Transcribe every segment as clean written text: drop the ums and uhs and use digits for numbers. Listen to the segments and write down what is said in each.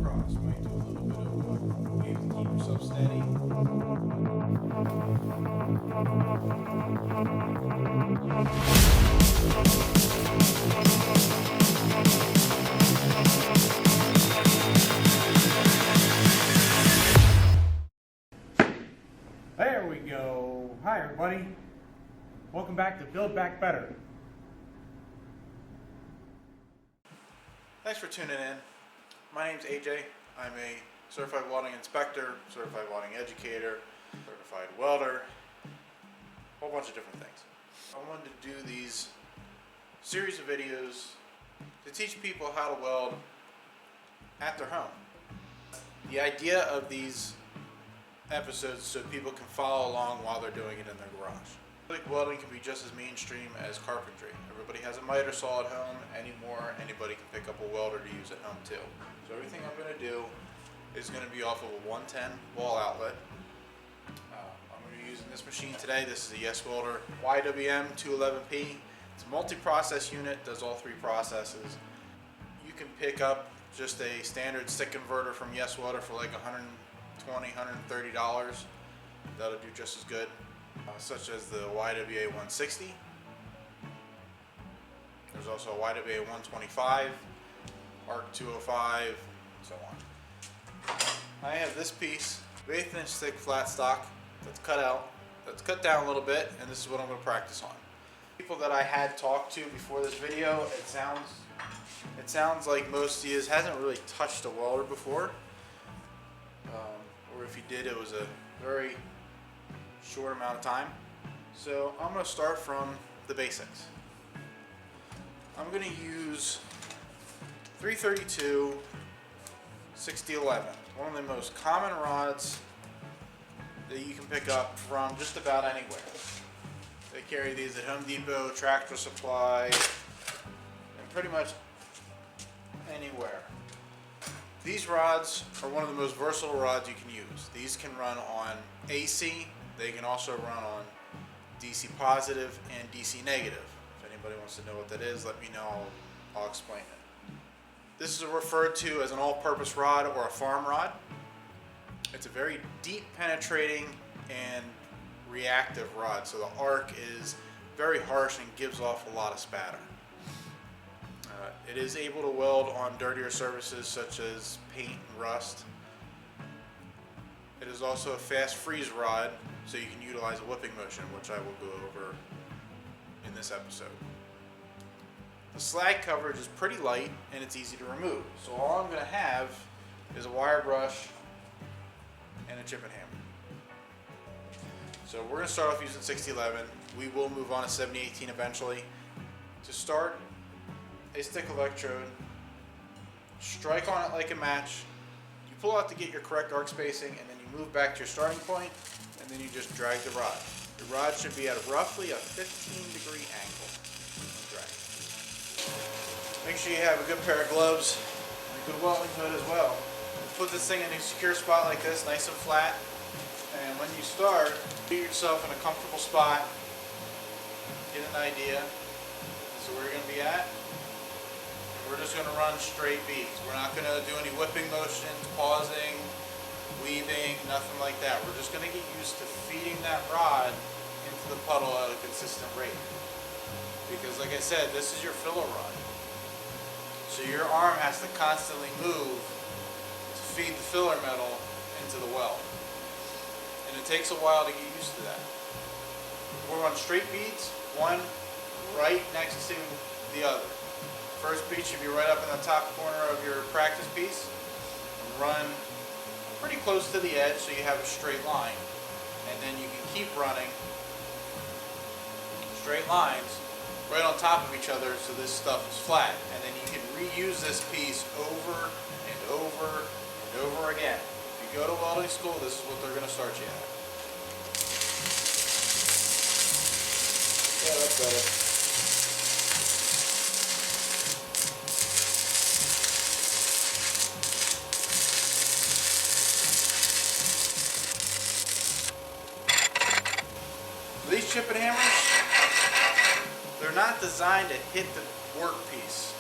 across. Might do a little bit of wave to keep yourself steady. There we go. Hi everybody. Welcome back to Build Back Better. Thanks for tuning in. My name's AJ. I'm a certified welding inspector, certified welding educator, certified welder, a whole bunch of different things. I wanted to do these series of videos to teach people how to weld at their home. The idea of these episodes so people can follow along while they're doing it in their garage. I think welding can be just as mainstream as carpentry. Everybody has a miter saw at home anymore. Anybody can pick up a welder to use at home too. So everything I'm going to do is going to be off of a 110 wall outlet. I'm going to be using this machine today. This is a Yes Welder YWM 211P. It's a multi-process unit, does all three processes. You can pick up just a standard stick converter from Yes Welder for like $120, $130. That'll do just as good. Such as the YWA 160. There's also a YWA 125, ARC 205, and so on. I have this piece, 1/8 inch thick flat stock that's cut out, that's cut down a little bit, and this is what I'm going to practice on. People that I had talked to before this video, it sounds like most of you hasn't really touched a welder before, or if he did, it was a very short amount of time. So I'm going to start from the basics. I'm going to use 332 6011, one of the most common rods that you can pick up from just about anywhere. They carry these at Home Depot, Tractor Supply, and pretty much anywhere. These rods are one of the most versatile rods you can use. These can run on AC. They can also run on DC positive and DC negative. If anybody wants to know what that is, let me know. I'll explain it. This is referred to as an all-purpose rod or a farm rod. It's a very deep penetrating and reactive rod, so the arc is very harsh and gives off a lot of spatter. It is able to weld on dirtier surfaces such as paint and rust. It is also a fast freeze rod, so you can utilize a whipping motion, which I will go over in this episode. The slag coverage is pretty light and it's easy to remove. So all I'm going to have is a wire brush and a chip and hammer. So we're going to start off using 6011. We will move on to 7018 eventually. To start, a stick electrode, strike on it like a match. You pull out to get your correct arc spacing, and then you move back to your starting point, and then you just drag the rod. The rod should be at roughly a 15-degree angle. Drag. Make sure you have a good pair of gloves and a good welding hood as well. Put this thing in a secure spot like this, nice and flat, and when you start, put yourself in a comfortable spot, get an idea. This is where you're going to be at. We're just going to run straight beads. We're not going to do any whipping motions, pausing, weaving, nothing like that. We're just going to get used to feeding that rod into the puddle at a consistent rate. Because like I said, this is your filler rod. So your arm has to constantly move to feed the filler metal into the weld. And it takes a while to get used to that. We'll run straight beads, one right next to the other. First bead should be right up in the top corner of your practice piece. Run pretty close to the edge so you have a straight line. And then you can keep running straight lines right on top of each other so this stuff is flat. And then you can reuse this piece over and over and over again. If you go to welding school, this is what they're going to start you at. Yeah, that's better. These chip and hammers, they're not designed to hit the workpiece.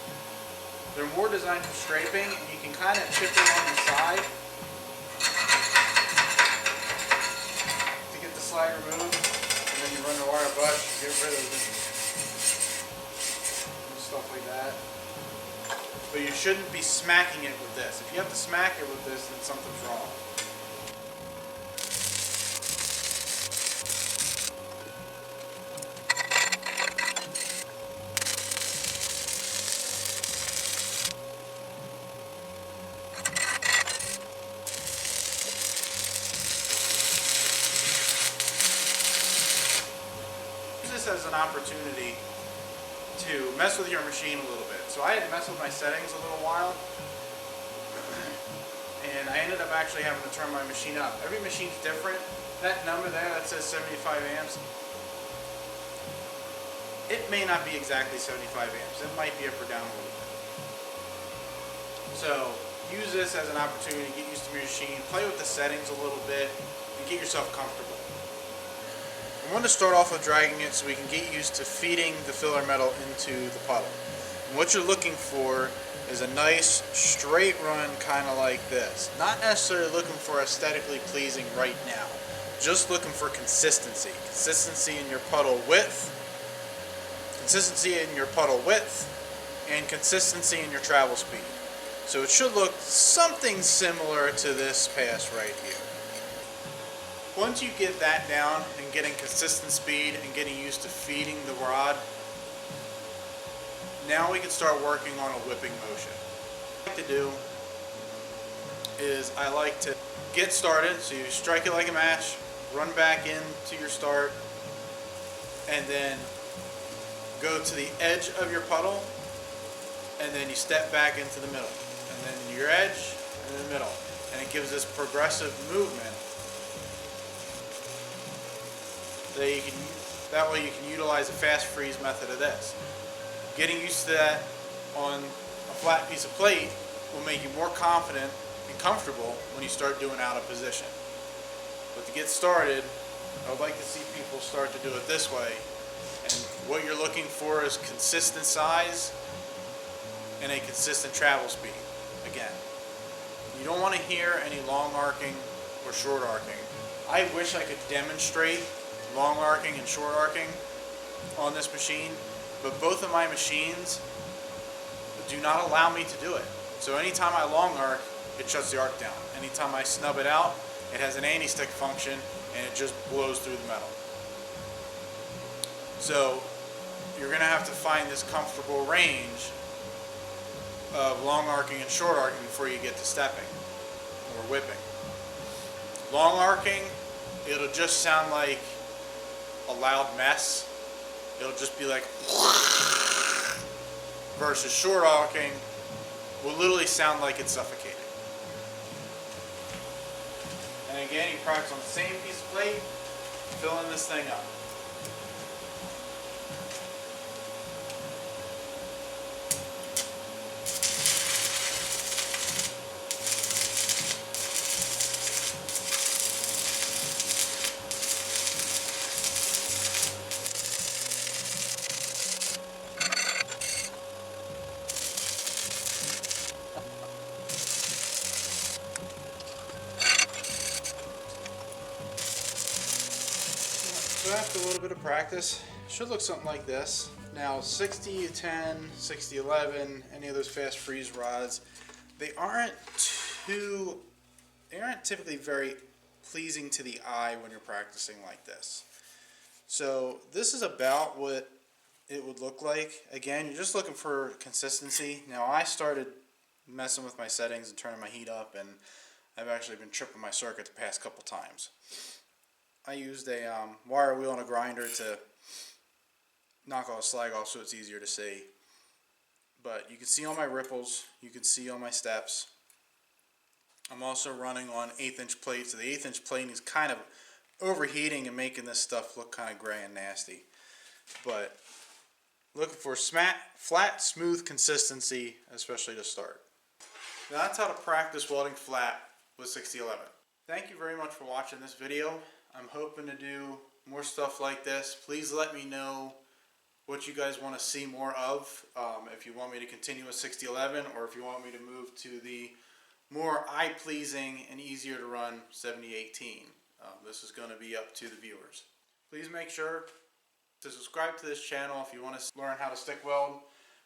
They're more designed for scraping, and you can kind of chip it on the side to get the slag removed, and then you run the wire brush, get rid of the stuff like that. But you shouldn't be smacking it with this. If you have to smack it with this, then something's wrong. Use this as an opportunity to mess with your machine a little bit. So I had messed with my settings a little while, and I ended up actually having to turn my machine up. Every machine's different. That number there that says 75 amps, it may not be exactly 75 amps. It might be up or down a little bit. So use this as an opportunity to get used to your machine, play with the settings a little bit, and get yourself comfortable. I want to start off with dragging it so we can get used to feeding the filler metal into the puddle. And what you're looking for is a nice straight run, kind of like this. Not necessarily looking for aesthetically pleasing right now, just looking for consistency. Consistency in your puddle width, and consistency in your travel speed. So it should look something similar to this pass right here. Once you get that down and getting consistent speed and getting used to feeding the rod, now we can start working on a whipping motion. What I like to do is I like to get started, so you strike it like a match, run back into your start, and then go to the edge of your puddle, and then you step back into the middle, and then your edge, and then the middle, and it gives this progressive movement. That way you can utilize a fast freeze method of this. Getting used to that on a flat piece of plate will make you more confident and comfortable when you start doing out of position. But to get started, I would like to see people start to do it this way. And what you're looking for is consistent size and a consistent travel speed. Again, you don't want to hear any long arcing or short arcing. I wish I could demonstrate long arcing and short arcing on this machine, but both of my machines do not allow me to do it. So anytime I long arc, it shuts the arc down. Anytime I snub it out, it has an anti-stick function and it just blows through the metal. So you're going to have to find this comfortable range of long arcing and short arcing before you get to stepping or whipping. Long arcing, it'll just sound like a loud mess. It'll just be like, versus short arcing will literally sound like it's suffocating. And again, you practice on the same piece of plate, filling this thing up. So after a little bit of practice, it should look something like this. Now 60-10, 60-11, any of those fast freeze rods, they aren't typically very pleasing to the eye when you're practicing like this. So this is about what it would look like. Again, you're just looking for consistency. Now I started messing with my settings and turning my heat up, and I've actually been tripping my circuit the past couple times. I used a wire wheel and a grinder to knock all the slag off so it's easier to see. But you can see all my ripples, you can see all my steps. I'm also running on 1/8 inch plate, so the 1/8 inch plate is kind of overheating and making this stuff look kind of gray and nasty. But looking for flat, smooth consistency, especially to start. Now that's how to practice welding flat with 6011. Thank you very much for watching this video. I'm hoping to do more stuff like this. Please let me know what you guys want to see more of. If you want me to continue with 6011, or if you want me to move to the more eye-pleasing and easier to run 7018. This is going to be up to the viewers. Please make sure to subscribe to this channel if you want to learn how to stick weld.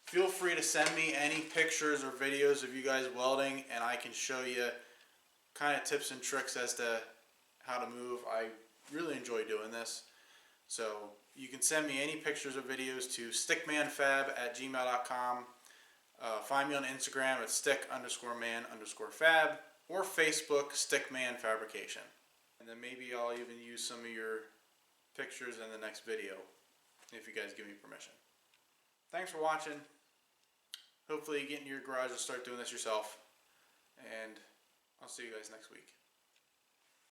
Feel free to send me any pictures or videos of you guys welding, and I can show you kind of tips and tricks as to how to move. I really enjoy doing this. So you can send me any pictures or videos to stickmanfab@gmail.com. Find me on Instagram at stick_man_fab, or Facebook stickman fabrication. And then maybe I'll even use some of your pictures in the next video if you guys give me permission. Thanks for watching. Hopefully you get into your garage and start doing this yourself. And I'll see you guys next week.